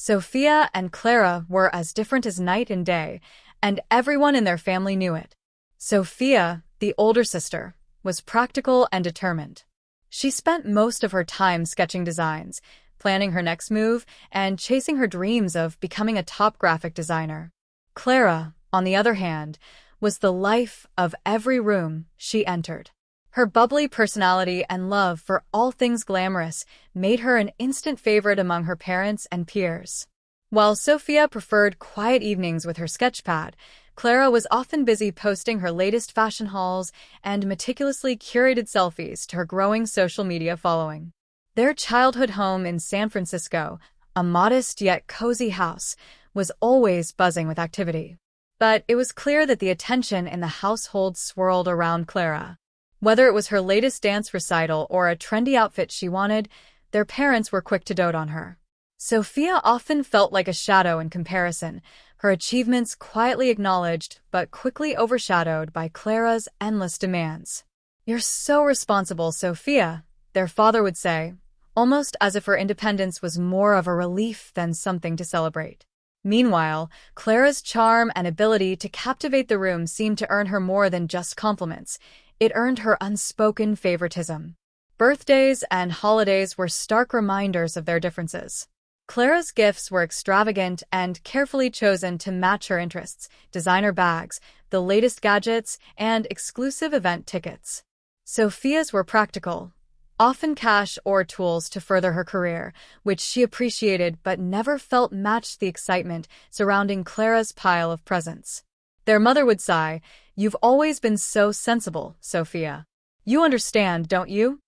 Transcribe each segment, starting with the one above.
Sophia and Clara were as different as night and day, and everyone in their family knew it. Sophia, the older sister, was practical and determined. She spent most of her time sketching designs, planning her next move, and chasing her dreams of becoming a top graphic designer. Clara, on the other hand, was the life of every room she entered. Her bubbly personality and love for all things glamorous made her an instant favorite among her parents and peers. While Sophia preferred quiet evenings with her sketchpad, Clara was often busy posting her latest fashion hauls and meticulously curated selfies to her growing social media following. Their childhood home in San Francisco, a modest yet cozy house, was always buzzing with activity. But it was clear that the attention in the household swirled around Clara. Whether it was her latest dance recital or a trendy outfit she wanted, their parents were quick to dote on her. Sophia often felt like a shadow in comparison, her achievements quietly acknowledged but quickly overshadowed by Clara's endless demands. "You're so responsible, Sophia," their father would say, almost as if her independence was more of a relief than something to celebrate. Meanwhile, Clara's charm and ability to captivate the room seemed to earn her more than just compliments. It earned her unspoken favoritism. Birthdays and holidays were stark reminders of their differences. Clara's gifts were extravagant and carefully chosen to match her interests: designer bags, the latest gadgets, and exclusive event tickets. Sophia's were practical, often cash or tools to further her career, which she appreciated but never felt matched the excitement surrounding Clara's pile of presents. Their mother would sigh, "You've always been so sensible, Sophia. You understand, don't you?"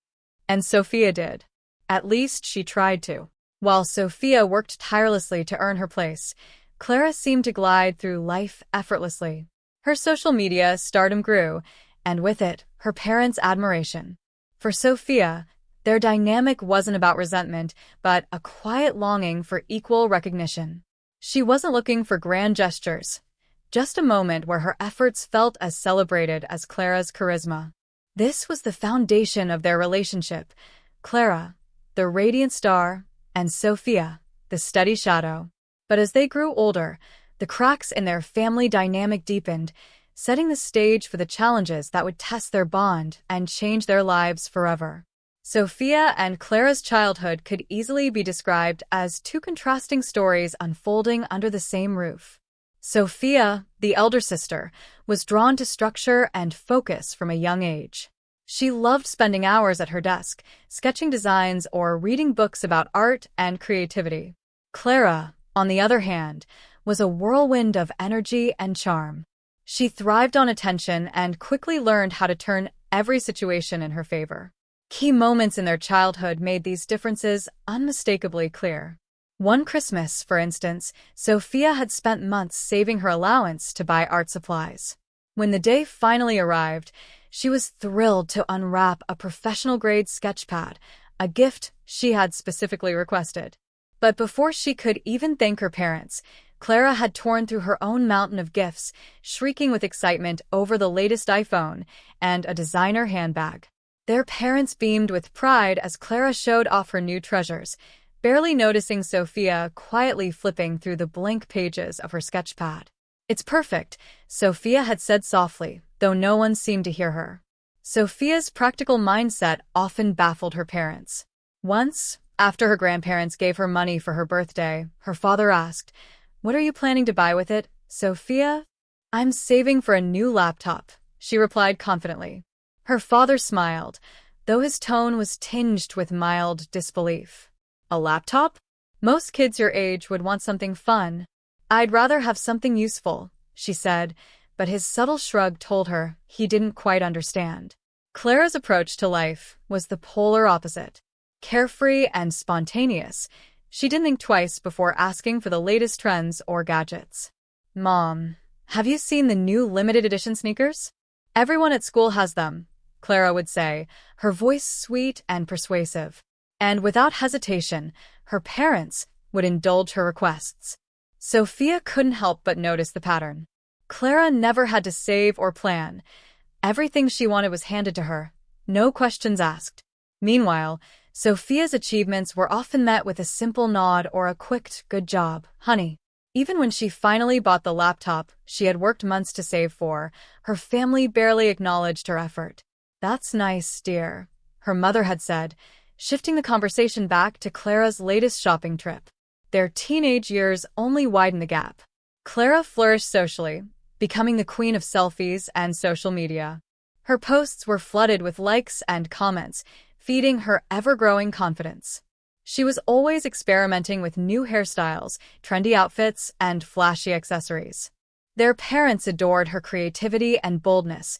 And Sophia did. At least she tried to. While Sophia worked tirelessly to earn her place, Clara seemed to glide through life effortlessly. Her social media stardom grew, and with it, her parents' admiration. For Sophia, their dynamic wasn't about resentment, but a quiet longing for equal recognition. She wasn't looking for grand gestures, just a moment where her efforts felt as celebrated as Clara's charisma. This was the foundation of their relationship: Clara, the radiant star, and Sophia, the steady shadow. But as they grew older, the cracks in their family dynamic deepened, setting the stage for the challenges that would test their bond and change their lives forever. Sophia and Clara's childhood could easily be described as two contrasting stories unfolding under the same roof. Sophia, the elder sister, was drawn to structure and focus from a young age. She loved spending hours at her desk, sketching designs or reading books about art and creativity. Clara, on the other hand, was a whirlwind of energy and charm. She thrived on attention and quickly learned how to turn every situation in her favor. Key moments in their childhood made these differences unmistakably clear. One Christmas, for instance, Sophia had spent months saving her allowance to buy art supplies. When the day finally arrived, she was thrilled to unwrap a professional-grade sketchpad, a gift she had specifically requested. But before she could even thank her parents, Clara had torn through her own mountain of gifts, shrieking with excitement over the latest iPhone and a designer handbag. Their parents beamed with pride as Clara showed off her new treasures, barely noticing Sophia quietly flipping through the blank pages of her sketchpad. "It's perfect," Sophia had said softly, though no one seemed to hear her. Sophia's practical mindset often baffled her parents. Once, after her grandparents gave her money for her birthday, her father asked, "What are you planning to buy with it, Sophia?" "I'm saving for a new laptop," she replied confidently. Her father smiled, though his tone was tinged with mild disbelief. "A laptop? Most kids your age would want something fun." "I'd rather have something useful," she said, but his subtle shrug told her he didn't quite understand. Clara's approach to life was the polar opposite. Carefree and spontaneous, she didn't think twice before asking for the latest trends or gadgets. "Mom, have you seen the new limited edition sneakers? Everyone at school has them," Clara would say, her voice sweet and persuasive. And without hesitation, her parents would indulge her requests. Sophia couldn't help but notice the pattern. Clara never had to save or plan. Everything she wanted was handed to her, no questions asked. Meanwhile, Sophia's achievements were often met with a simple nod or a quick, "Good job, honey." Even when she finally bought the laptop she had worked months to save for, her family barely acknowledged her effort. "That's nice, dear," her mother had said, shifting the conversation back to Clara's latest shopping trip. Their teenage years only widened the gap. Clara flourished socially, becoming the queen of selfies and social media. Her posts were flooded with likes and comments, feeding her ever-growing confidence. She was always experimenting with new hairstyles, trendy outfits, and flashy accessories. Their parents adored her creativity and boldness,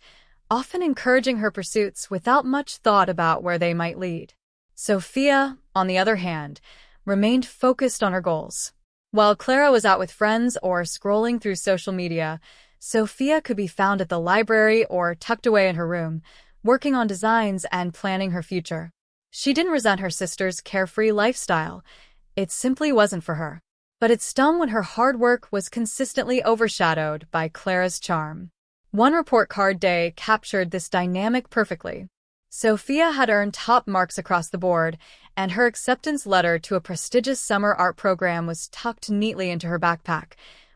often encouraging her pursuits without much thought about where they might lead. Sophia, on the other hand, remained focused on her goals. While Clara was out with friends or scrolling through social media, Sophia could be found at the library or tucked away in her room, working on designs and planning her future. She didn't resent her sister's carefree lifestyle. It simply wasn't for her. But it stung when her hard work was consistently overshadowed by Clara's charm. One report card day captured this dynamic perfectly. Sophia had earned top marks across the board, and her acceptance letter to a prestigious summer art program was tucked neatly into her backpack,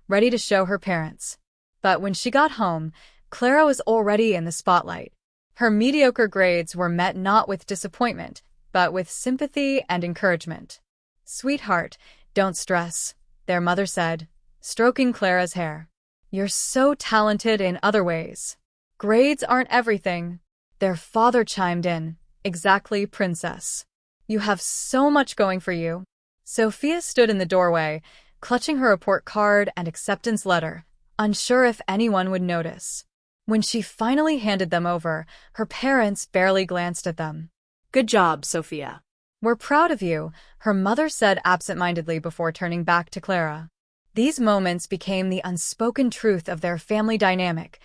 ready to show her parents. But when she got home, Clara was already in the spotlight. Her mediocre grades were met not with disappointment, but with sympathy and encouragement. "Sweetheart, don't stress," their mother said, stroking Clara's hair. "You're so talented in other ways. Grades aren't everything." Their father chimed in, "Exactly, princess. You have so much going for you." Sophia stood in the doorway, clutching her report card and acceptance letter, unsure if anyone would notice. When she finally handed them over, her parents barely glanced at them. "Good job, Sophia." "We're proud of you," her mother said absent-mindedly before turning back to Clara. These moments became the unspoken truth of their family dynamic.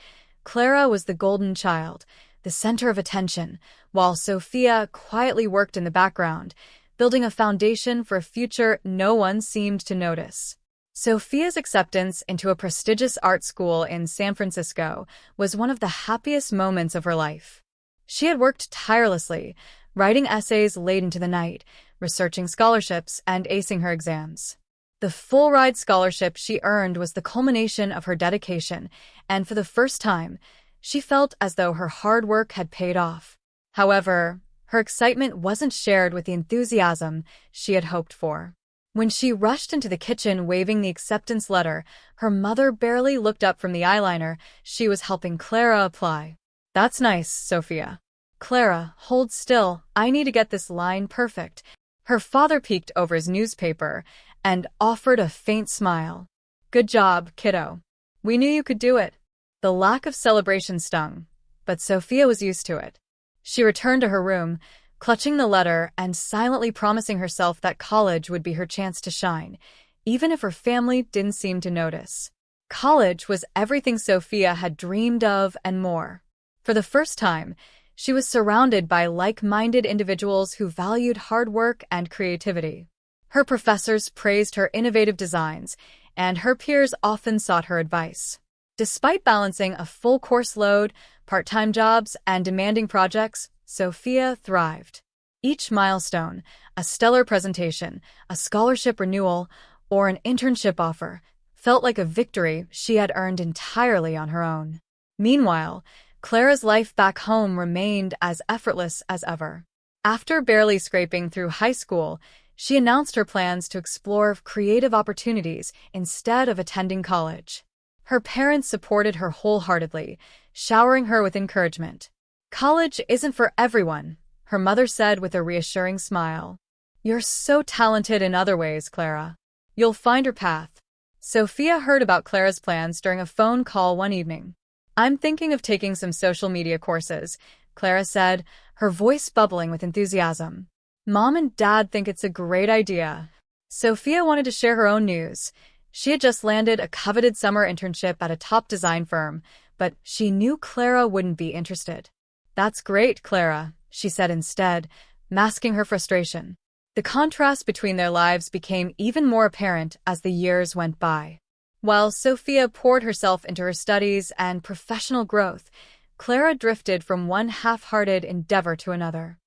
Clara was the golden child, the center of attention, while Sophia quietly worked in the background, building a foundation for a future no one seemed to notice. Sophia's acceptance into a prestigious art school in San Francisco was one of the happiest moments of her life. She had worked tirelessly, writing essays late into the night, researching scholarships, and acing her exams. The full-ride scholarship she earned was the culmination of her dedication, and for the first time, she felt as though her hard work had paid off. However, her excitement wasn't shared with the enthusiasm she had hoped for. When she rushed into the kitchen waving the acceptance letter, her mother barely looked up from the eyeliner she was helping Clara apply. "That's nice, Sophia." "Clara, hold still, I need to get this line perfect." Her father peeked over his newspaper and offered a faint smile. "Good job, kiddo. We knew you could do it." The lack of celebration stung, but Sophia was used to it. She returned to her room, clutching the letter and silently promising herself that college would be her chance to shine, even if her family didn't seem to notice. College was everything Sophia had dreamed of and more. For the first time, she was surrounded by like-minded individuals who valued hard work and creativity. Her professors praised her innovative designs, and her peers often sought her advice. Despite balancing a full course load, part-time jobs, and demanding projects, Sophia thrived. Each milestone, a stellar presentation, a scholarship renewal, or an internship offer, felt like a victory she had earned entirely on her own. Meanwhile, Clara's life back home remained as effortless as ever. After barely scraping through high school, she announced her plans to explore creative opportunities instead of attending college. Her parents supported her wholeheartedly, showering her with encouragement. "College isn't for everyone," her mother said with a reassuring smile. "You're so talented in other ways, Clara. You'll find your path." Sophia heard about Clara's plans during a phone call one evening. "I'm thinking of taking some social media courses," Clara said, her voice bubbling with enthusiasm. "Mom and Dad think it's a great idea." Sophia wanted to share her own news. She had just landed a coveted summer internship at a top design firm, but she knew Clara wouldn't be interested. "That's great, Clara," she said instead, masking her frustration. The contrast between their lives became even more apparent as the years went by. While Sophia poured herself into her studies and professional growth, Clara drifted from one half-hearted endeavor to another.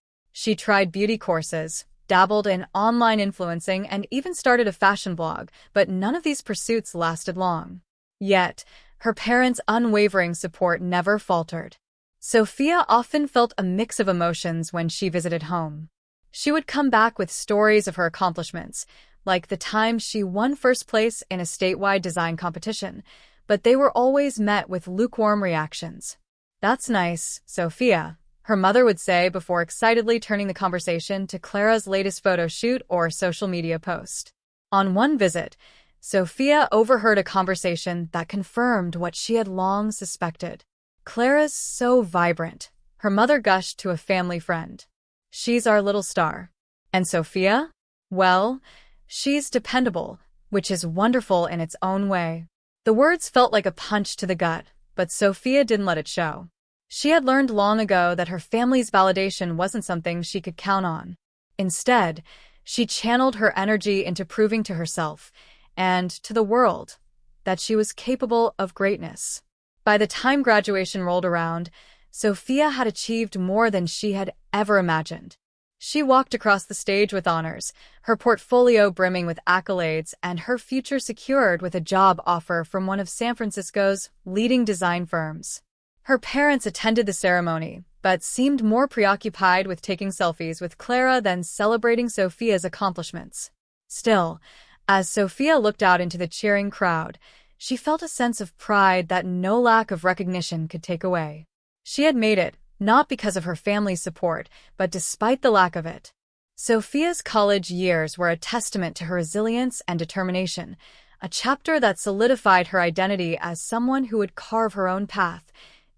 She tried beauty courses, dabbled in online influencing, and even started a fashion blog, but none of these pursuits lasted long. Yet, her parents' unwavering support never faltered. Sophia often felt a mix of emotions when she visited home. She would come back with stories of her accomplishments, like the time she won first place in a statewide design competition, but they were always met with lukewarm reactions. "That's nice, Sophia," her mother would say before excitedly turning the conversation to Clara's latest photo shoot or social media post. On one visit, Sophia overheard a conversation that confirmed what she had long suspected. "Clara's so vibrant," her mother gushed to a family friend. "She's our little star. And Sophia? Well, she's dependable, which is wonderful in its own way." The words felt like a punch to the gut, but Sophia didn't let it show. She had learned long ago that her family's validation wasn't something she could count on. Instead, she channeled her energy into proving to herself and to the world that she was capable of greatness. By the time graduation rolled around, Sophia had achieved more than she had ever imagined. She walked across the stage with honors, her portfolio brimming with accolades, and her future secured with a job offer from one of San Francisco's leading design firms. Her parents attended the ceremony, but seemed more preoccupied with taking selfies with Clara than celebrating Sophia's accomplishments. Still, as Sophia looked out into the cheering crowd, she felt a sense of pride that no lack of recognition could take away. She had made it, not because of her family's support, but despite the lack of it. Sophia's college years were a testament to her resilience and determination, a chapter that solidified her identity as someone who would carve her own path,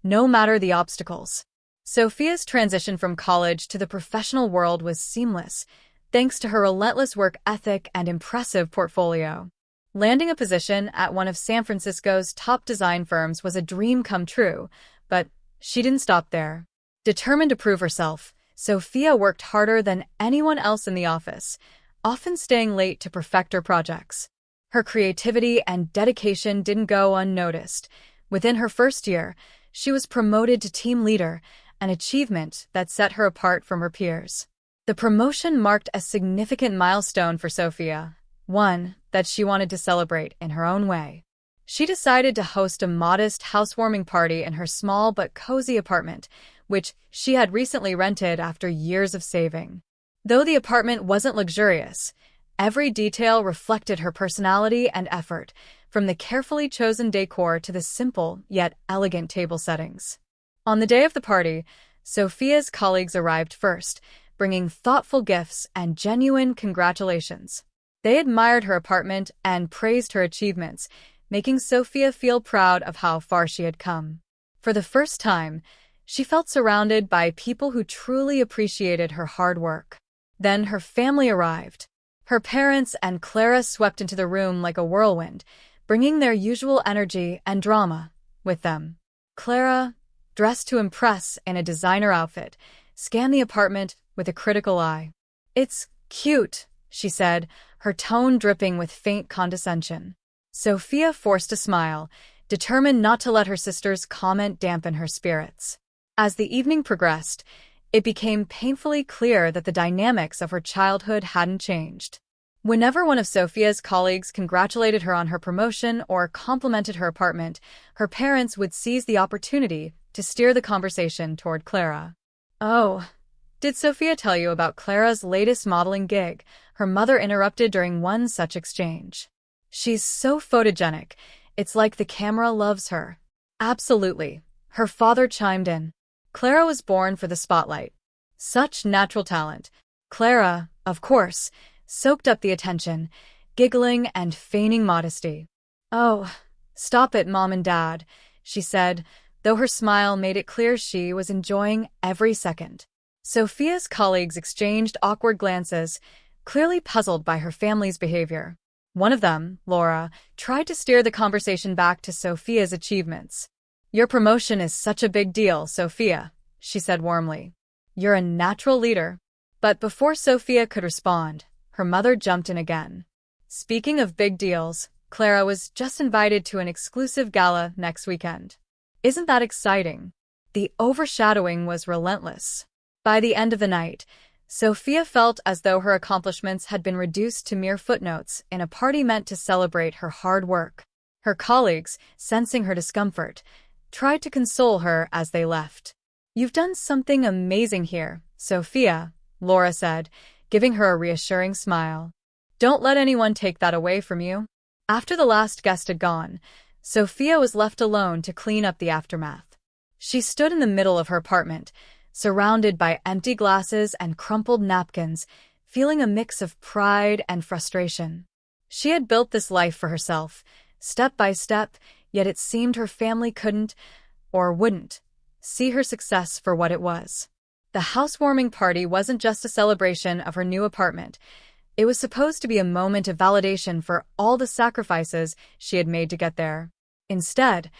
no matter the obstacles. Sophia's transition from college to the professional world was seamless, thanks to her relentless work ethic and impressive portfolio. Landing a position at one of San Francisco's top design firms was a dream come true, but she didn't stop there. Determined to prove herself, Sophia worked harder than anyone else in the office, often staying late to perfect her projects. Her creativity and dedication didn't go unnoticed. Within her first year, she was promoted to team leader, an achievement that set her apart from her peers. The promotion marked a significant milestone for Sophia, one that she wanted to celebrate in her own way. She decided to host a modest housewarming party in her small but cozy apartment, which she had recently rented after years of saving. Though the apartment wasn't luxurious, every detail reflected her personality and effort, from the carefully chosen decor to the simple yet elegant table settings. On the day of the party, Sophia's colleagues arrived first, bringing thoughtful gifts and genuine congratulations. They admired her apartment and praised her achievements, making Sophia feel proud of how far she had come. For the first time, she felt surrounded by people who truly appreciated her hard work. Then her family arrived. Her parents and Clara swept into the room like a whirlwind, bringing their usual energy and drama with them. Clara, dressed to impress in a designer outfit, scanned the apartment with a critical eye. "It's cute," she said, her tone dripping with faint condescension. Sophia forced a smile, determined not to let her sister's comment dampen her spirits. As the evening progressed, it became painfully clear that the dynamics of her childhood hadn't changed. Whenever one of Sophia's colleagues congratulated her on her promotion or complimented her apartment, her parents would seize the opportunity to steer the conversation toward Clara. "Oh, did Sophia tell you about Clara's latest modeling gig?" her mother interrupted during one such exchange. "She's so photogenic, it's like the camera loves her." "Absolutely," her father chimed in. Clara was born for the spotlight. Such natural talent. Clara, of course, soaked up the attention, giggling and feigning modesty. "Oh, stop it, Mom and Dad," she said, though her smile made it clear she was enjoying every second. Sophia's colleagues exchanged awkward glances, clearly puzzled by her family's behavior. One of them, Laura, tried to steer the conversation back to Sophia's achievements. "Your promotion is such a big deal, Sophia," she said warmly. "You're a natural leader." But before Sophia could respond, her mother jumped in again. "Speaking of big deals, Clara was just invited to an exclusive gala next weekend. Isn't that exciting?" The overshadowing was relentless. By the end of the night, Sophia felt as though her accomplishments had been reduced to mere footnotes in a party meant to celebrate her hard work. Her colleagues, sensing her discomfort, tried to console her as they left. "You've done something amazing here, Sophia," Laura said, giving her a reassuring smile. "Don't let anyone take that away from you." After the last guest had gone, Sophia was left alone to clean up the aftermath. She stood in the middle of her apartment, surrounded by empty glasses and crumpled napkins, feeling a mix of pride and frustration. She had built this life for herself, step by step, yet it seemed her family couldn't, or wouldn't, see her success for what it was. The housewarming party wasn't just a celebration of her new apartment. It was supposed to be a moment of validation for all the sacrifices she had made to get there. Instead,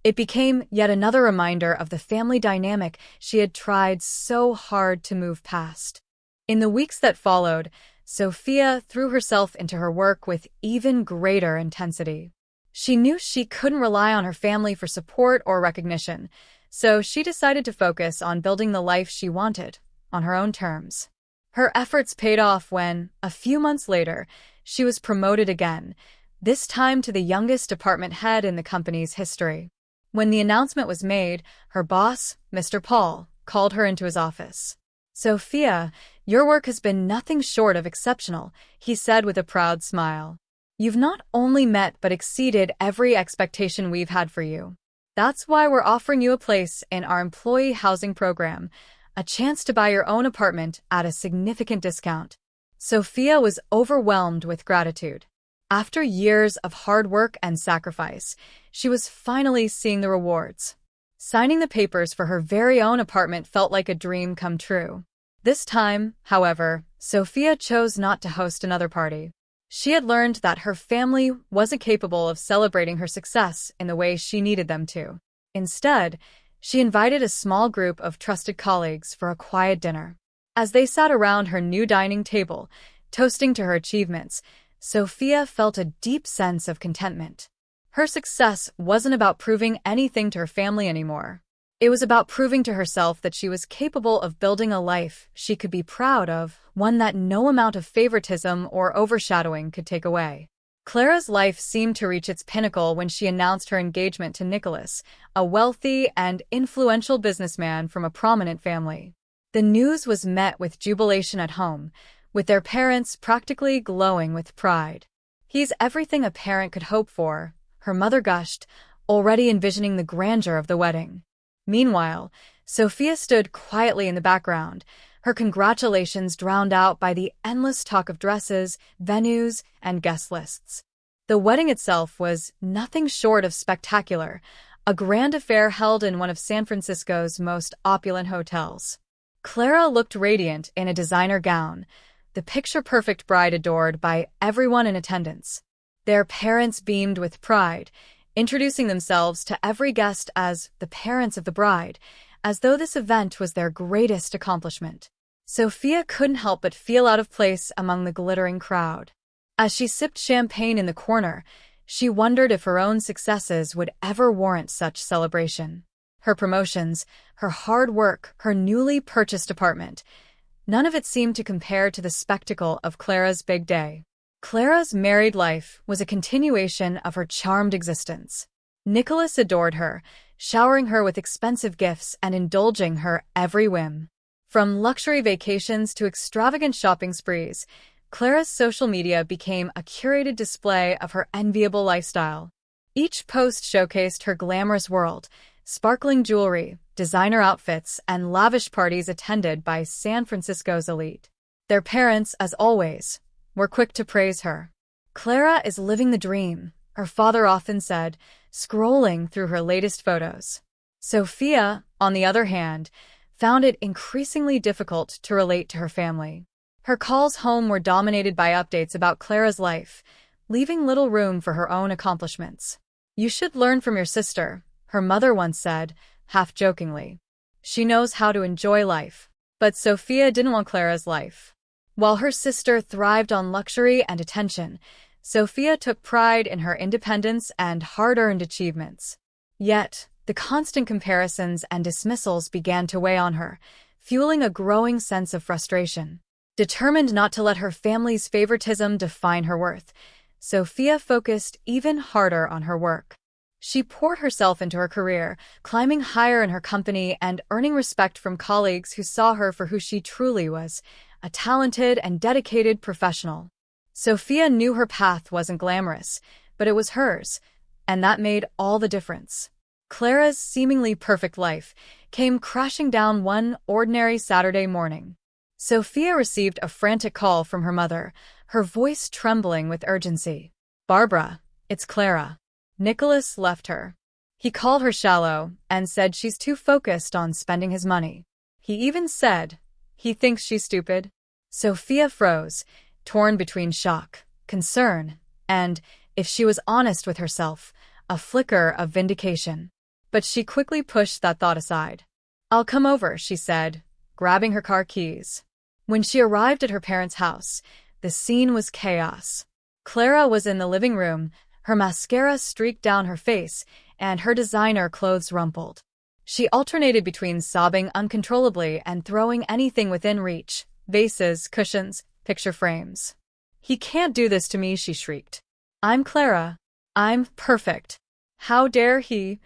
it became yet another reminder of the family dynamic she had tried so hard to move past. In the weeks that followed, Sophia threw herself into her work with even greater intensity. She knew she couldn't rely on her family for support or recognition, so she decided to focus on building the life she wanted, on her own terms. Her efforts paid off when, a few months later, she was promoted again, this time to the youngest department head in the company's history. When the announcement was made, her boss, Mr. Paul, called her into his office. "Sophia, your work has been nothing short of exceptional," he said with a proud smile. "You've not only met but exceeded every expectation we've had for you. That's why we're offering you a place in our employee housing program, a chance to buy your own apartment at a significant discount." Sophia was overwhelmed with gratitude. After years of hard work and sacrifice, she was finally seeing the rewards. Signing the papers for her very own apartment felt like a dream come true. This time, however, Sophia chose not to host another party. She had learned that her family wasn't capable of celebrating her success in the way she needed them to. Instead, she invited a small group of trusted colleagues for a quiet dinner. As they sat around her new dining table, toasting to her achievements, Sophia felt a deep sense of contentment. Her success wasn't about proving anything to her family anymore. It was about proving to herself that she was capable of building a life she could be proud of, one that no amount of favoritism or overshadowing could take away. Clara's life seemed to reach its pinnacle when she announced her engagement to Nicholas, a wealthy and influential businessman from a prominent family. The news was met with jubilation at home, with their parents practically glowing with pride. "He's everything a parent could hope for," her mother gushed, already envisioning the grandeur of the wedding. Meanwhile, Sophia stood quietly in the background, her congratulations drowned out by the endless talk of dresses, venues, and guest lists. The wedding itself was nothing short of spectacular, a grand affair held in one of San Francisco's most opulent hotels. Clara looked radiant in a designer gown, the picture-perfect bride adored by everyone in attendance. Their parents beamed with pride, introducing themselves to every guest as the parents of the bride, as though this event was their greatest accomplishment. Sophia couldn't help but feel out of place among the glittering crowd. As she sipped champagne in the corner, she wondered if her own successes would ever warrant such celebration. Her promotions, her hard work, her newly purchased apartment, none of it seemed to compare to the spectacle of Clara's big day. Clara's married life was a continuation of her charmed existence. Nicholas adored her, showering her with expensive gifts and indulging her every whim. From luxury vacations to extravagant shopping sprees, Clara's social media became a curated display of her enviable lifestyle. Each post showcased her glamorous world, sparkling jewelry, designer outfits, and lavish parties attended by San Francisco's elite. Their parents, as always, were quick to praise her. "Clara is living the dream," her father often said, scrolling through her latest photos. Sophia, on the other hand, found it increasingly difficult to relate to her family. Her calls home were dominated by updates about Clara's life, leaving little room for her own accomplishments. "You should learn from your sister," her mother once said, half-jokingly. "She knows how to enjoy life." But Sophia didn't want Clara's life. While her sister thrived on luxury and attention, Sophia took pride in her independence and hard-earned achievements. Yet, the constant comparisons and dismissals began to weigh on her, fueling a growing sense of frustration. Determined not to let her family's favoritism define her worth, Sophia focused even harder on her work. She poured herself into her career, climbing higher in her company and earning respect from colleagues who saw her for who she truly was, a talented and dedicated professional. Sophia knew her path wasn't glamorous, but it was hers, and that made all the difference. Clara's seemingly perfect life came crashing down one ordinary Saturday morning. Sophia received a frantic call from her mother, her voice trembling with urgency. "Barbara, it's Clara." Nicholas left her. He called her shallow and said she's too focused on spending his money. He even said, he thinks she's stupid. Sophia froze, torn between shock, concern, and, if she was honest with herself, a flicker of vindication. But she quickly pushed that thought aside. "I'll come over," she said, grabbing her car keys. When she arrived at her parents' house, the scene was chaos. Clara was in the living room, her mascara streaked down her face, and her designer clothes rumpled. She alternated between sobbing uncontrollably and throwing anything within reach: vases, cushions, picture frames. "He can't do this to me," she shrieked. "I'm Clara. I'm perfect. How dare he?"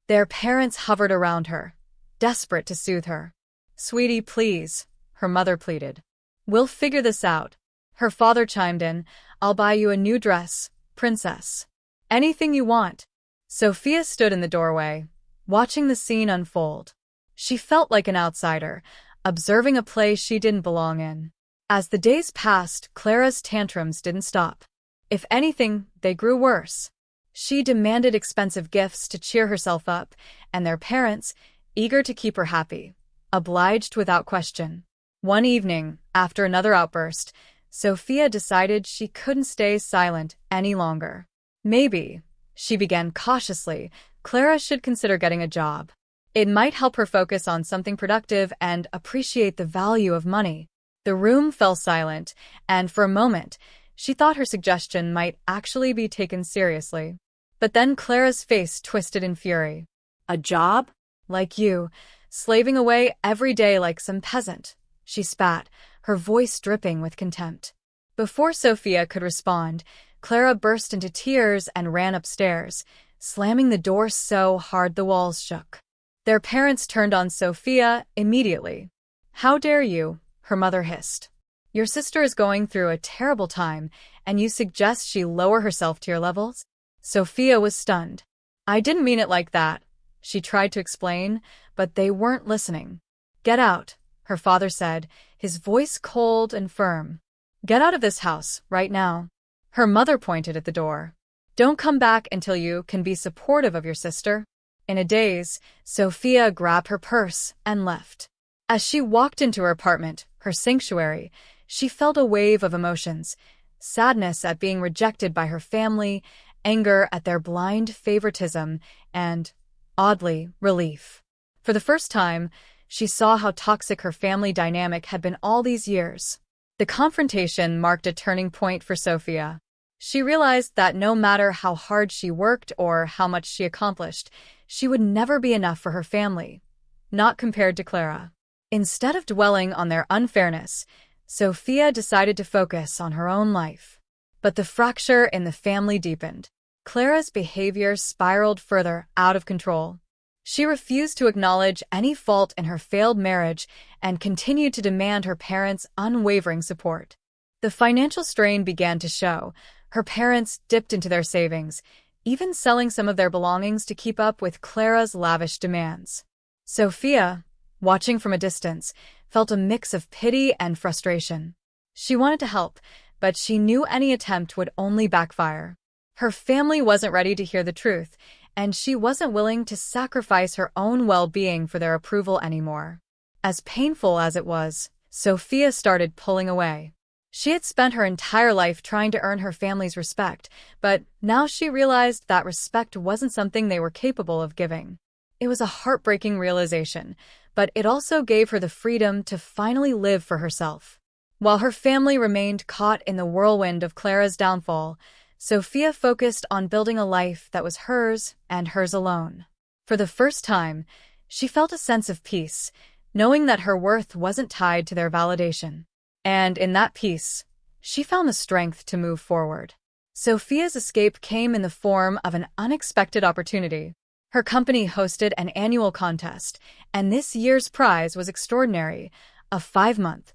Their parents hovered around her, desperate to soothe her. "Sweetie, please," her mother pleaded. "We'll figure this out." Her father chimed in, "I'll buy you a new dress, princess. Anything you want." Sophia stood in the doorway, watching the scene unfold. She felt like an outsider, observing a play she didn't belong in. As the days passed, Clara's tantrums didn't stop. If anything, they grew worse. She demanded expensive gifts to cheer herself up, and their parents, eager to keep her happy, obliged without question. One evening, after another outburst, Sophia decided she couldn't stay silent any longer. Maybe, she began cautiously, Clara should consider getting a job. It might help her focus on something productive and appreciate the value of money. The room fell silent, and for a moment, she thought her suggestion might actually be taken seriously. But then Clara's face twisted in fury. "A job?" "Like you, slaving away every day like some peasant," she spat, her voice dripping with contempt. Before Sophia could respond, Clara burst into tears and ran upstairs, slamming the door so hard the walls shook. Their parents turned on Sophia immediately. "How dare you?" her mother hissed. "Your sister is going through a terrible time, and you suggest she lower herself to your levels?" Sophia was stunned. "I didn't mean it like that," she tried to explain, but they weren't listening. "Get out," her father said, his voice cold and firm. "Get out of this house, right now." Her mother pointed at the door. "Don't come back until you can be supportive of your sister." In a daze, Sophia grabbed her purse and left. As she walked into her apartment, her sanctuary, she felt a wave of emotions: sadness at being rejected by her family, anger at their blind favoritism, and, oddly, relief. For the first time, she saw how toxic her family dynamic had been all these years. The confrontation marked a turning point for Sophia. She realized that no matter how hard she worked or how much she accomplished, she would never be enough for her family, not compared to Clara. Instead of dwelling on their unfairness, Sophia decided to focus on her own life. But the fracture in the family deepened. Clara's behavior spiraled further out of control. She refused to acknowledge any fault in her failed marriage and continued to demand her parents' unwavering support. The financial strain began to show. Her parents dipped into their savings, even selling some of their belongings to keep up with Clara's lavish demands. Sophia, watching from a distance, felt a mix of pity and frustration. She wanted to help, but she knew any attempt would only backfire. Her family wasn't ready to hear the truth, and she wasn't willing to sacrifice her own well-being for their approval anymore. As painful as it was, Sophia started pulling away. She had spent her entire life trying to earn her family's respect, but now she realized that respect wasn't something they were capable of giving. It was a heartbreaking realization, but it also gave her the freedom to finally live for herself. While her family remained caught in the whirlwind of Clara's downfall, Sophia focused on building a life that was hers and hers alone. For the first time, she felt a sense of peace, knowing that her worth wasn't tied to their validation. And in that peace, she found the strength to move forward. Sophia's escape came in the form of an unexpected opportunity. Her company hosted an annual contest, and this year's prize was extraordinary, a 5-month,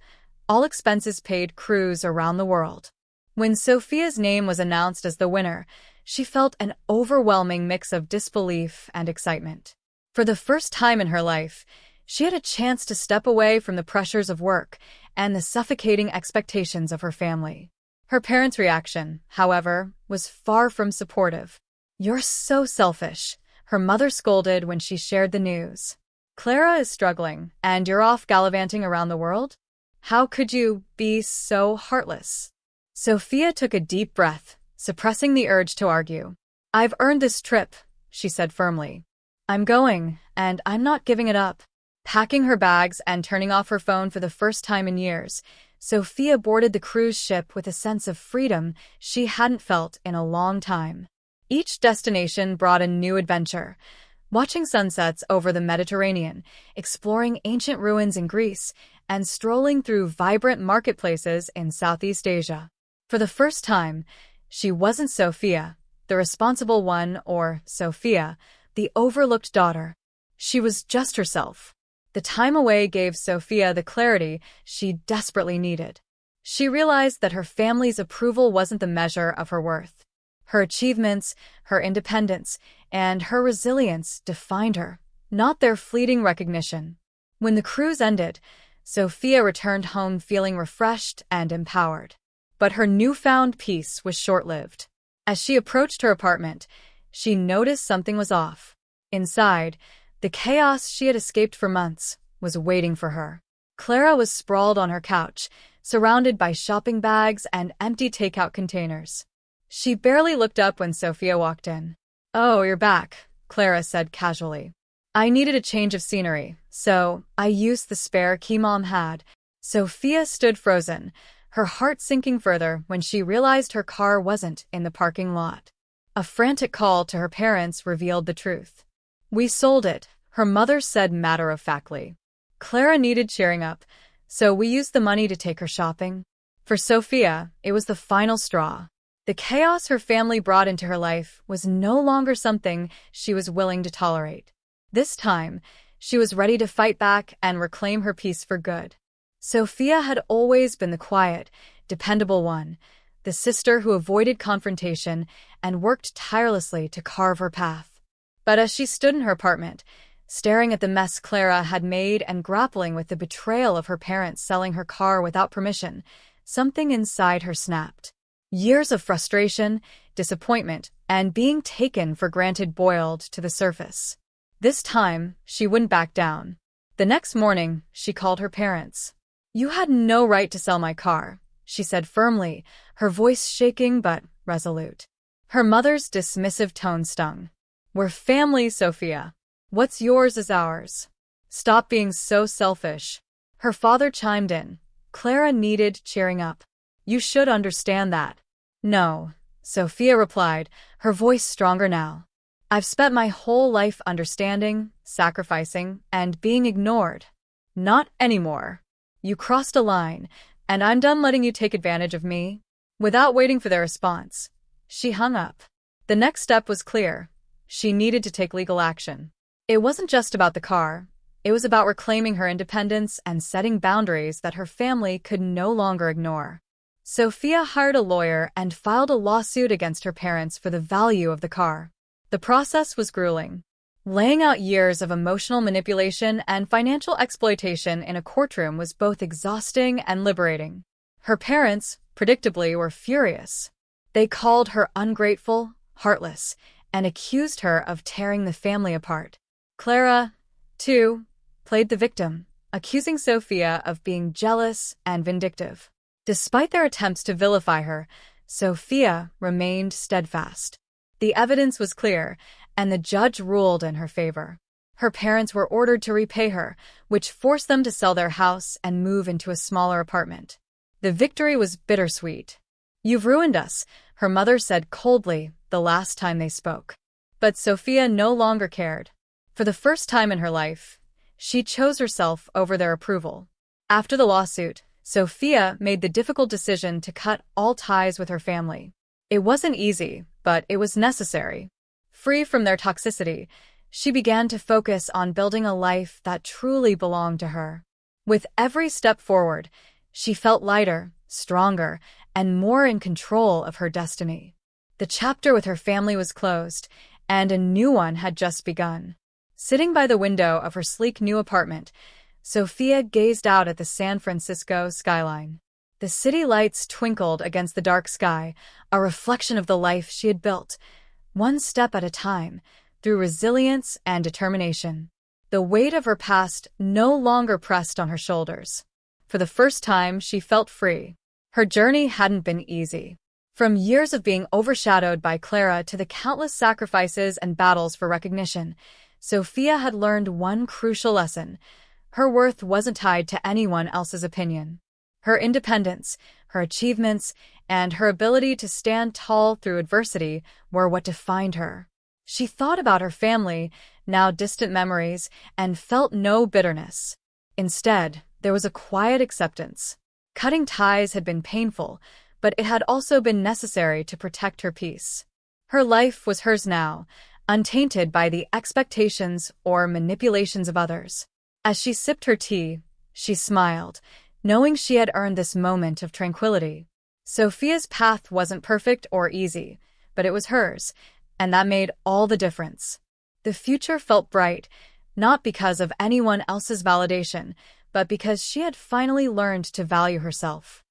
all-expenses-paid cruise around the world. When Sophia's name was announced as the winner, she felt an overwhelming mix of disbelief and excitement. For the first time in her life, she had a chance to step away from the pressures of work and the suffocating expectations of her family. Her parents' reaction, however, was far from supportive. "You're so selfish," her mother scolded when she shared the news. "Clara is struggling, and you're off gallivanting around the world? How could you be so heartless?" Sophia took a deep breath, suppressing the urge to argue. "I've earned this trip," she said firmly. "I'm going, and I'm not giving it up." Packing her bags and turning off her phone for the first time in years, Sophia boarded the cruise ship with a sense of freedom she hadn't felt in a long time. Each destination brought a new adventure. Watching sunsets over the Mediterranean, exploring ancient ruins in Greece, and strolling through vibrant marketplaces in Southeast Asia. For the first time, she wasn't Sophia, the responsible one, or Sophia, the overlooked daughter. She was just herself. The time away gave Sophia the clarity she desperately needed. She realized that her family's approval wasn't the measure of her worth. Her achievements, her independence, and her resilience defined her, not their fleeting recognition. When the cruise ended, Sophia returned home feeling refreshed and empowered. But her newfound peace was short-lived. As she approached her apartment, she noticed something was off. Inside, the chaos she had escaped for months was waiting for her. Clara was sprawled on her couch, surrounded by shopping bags and empty takeout containers. She barely looked up when Sophia walked in. "Oh, you're back," Clara said casually. "I needed a change of scenery, so I used the spare key Mom had." Sophia stood frozen, her heart sinking further when she realized her car wasn't in the parking lot. A frantic call to her parents revealed the truth. "We sold it," her mother said matter-of-factly. Clara needed cheering up, so we used the money to take her shopping. For Sophia, it was the final straw. The chaos her family brought into her life was no longer something she was willing to tolerate. This time, she was ready to fight back and reclaim her peace for good. Sophia had always been the quiet, dependable one, the sister who avoided confrontation and worked tirelessly to carve her path. But as she stood in her apartment, staring at the mess Clara had made and grappling with the betrayal of her parents selling her car without permission, something inside her snapped. Years of frustration, disappointment, and being taken for granted boiled to the surface. This time, she wouldn't back down. The next morning, she called her parents. "You had no right to sell my car," she said firmly, her voice shaking but resolute. Her mother's dismissive tone stung. "We're family, Sophia. What's yours is ours. Stop being so selfish." Her father chimed in. Clara needed cheering up. "You should understand that." "No," Sophia replied, her voice stronger now. "I've spent my whole life understanding, sacrificing, and being ignored. Not anymore. You crossed a line, and I'm done letting you take advantage of me." Without waiting for their response, she hung up. The next step was clear. She needed to take legal action. It wasn't just about the car. It was about reclaiming her independence and setting boundaries that her family could no longer ignore. Sophia hired a lawyer and filed a lawsuit against her parents for the value of the car. The process was grueling, laying out years of emotional manipulation and financial exploitation in a courtroom was both exhausting and liberating. Her parents, predictably, were furious. They called her ungrateful, heartless, and accused her of tearing the family apart. Clara, too, played the victim, accusing Sophia of being jealous and vindictive. Despite their attempts to vilify her, Sophia remained steadfast. The evidence was clear, and the judge ruled in her favor. Her parents were ordered to repay her, which forced them to sell their house and move into a smaller apartment. The victory was bittersweet. "You've ruined us," her mother said coldly the last time they spoke. But Sophia no longer cared. For the first time in her life, she chose herself over their approval. After the lawsuit, Sophia made the difficult decision to cut all ties with her family. It wasn't easy, but it was necessary. Free from their toxicity, she began to focus on building a life that truly belonged to her. With every step forward, she felt lighter, stronger, and more in control of her destiny. The chapter with her family was closed, and a new one had just begun. Sitting by the window of her sleek new apartment, Sophia gazed out at the San Francisco skyline. The city lights twinkled against the dark sky, a reflection of the life she had built, one step at a time, through resilience and determination. The weight of her past no longer pressed on her shoulders. For the first time, she felt free. Her journey hadn't been easy. From years of being overshadowed by Clara to the countless sacrifices and battles for recognition, Sophia had learned one crucial lesson. Her worth wasn't tied to anyone else's opinion. Her independence, her achievements, and her ability to stand tall through adversity were what defined her. She thought about her family, now distant memories, and felt no bitterness. Instead, there was a quiet acceptance. Cutting ties had been painful, but it had also been necessary to protect her peace. Her life was hers now, untainted by the expectations or manipulations of others. As she sipped her tea, she smiled, knowing she had earned this moment of tranquility. Sophia's path wasn't perfect or easy, but it was hers, and that made all the difference. The future felt bright, not because of anyone else's validation, but because she had finally learned to value herself.